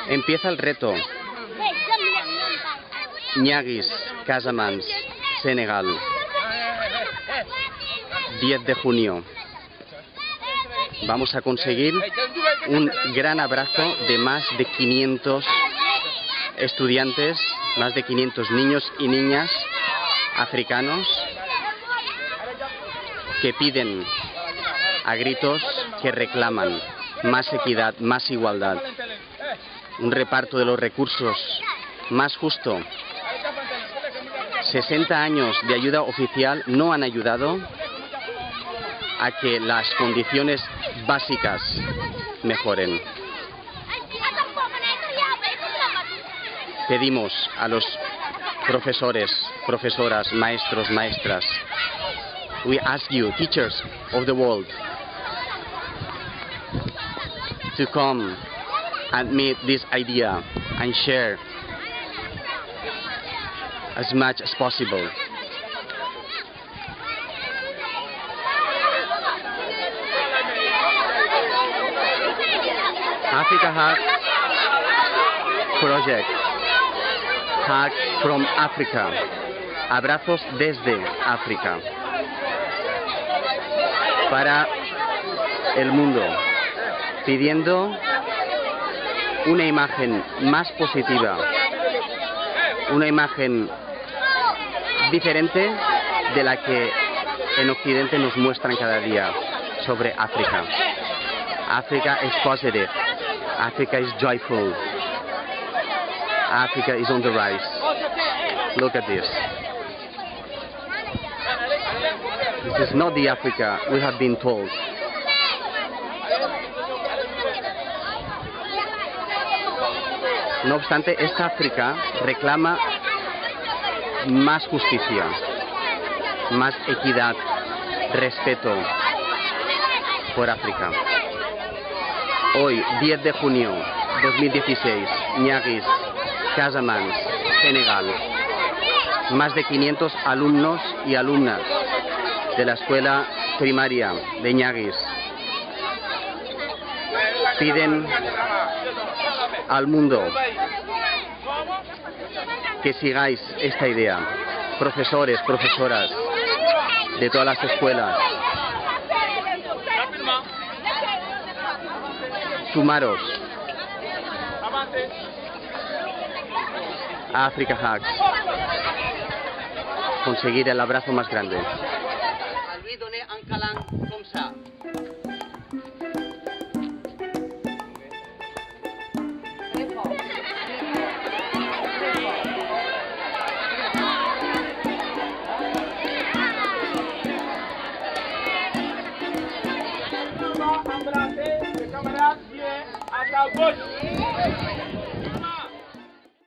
Empieza el reto. Niaguis, Casamance, Senegal. 10 de junio. Vamos a conseguir un gran abrazo de más de 500 estudiantes, más de 500 niños y niñas africanos que piden a gritos, que reclaman más equidad, más igualdad, un reparto de los recursos más justo. 60 años de ayuda oficial no han ayudado a que las condiciones básicas mejoren. Pedimos a los profesores, profesoras, maestros, maestras. We ask you, teachers of the world, to come and meet this idea and share as much as possible. Africa Hug Project, Hug from Africa, abrazos desde África, para el mundo, pidiendo una imagen más positiva, una imagen diferente de la que en Occidente nos muestran cada día sobre África. Africa is positive. Africa is joyful. Africa is on the rise. Look at this. This is not the Africa we have been told. No obstante, esta África reclama más justicia, más equidad, respeto por África. Hoy, 10 de junio 2016, Niaguis, Casamance, Senegal. Más de 500 alumnos y alumnas de la escuela primaria de Niaguis piden al mundo que sigáis esta idea. Profesores, profesoras de todas las escuelas, sumaros a Africa Hugs, conseguir el abrazo más grande. À ta gauche.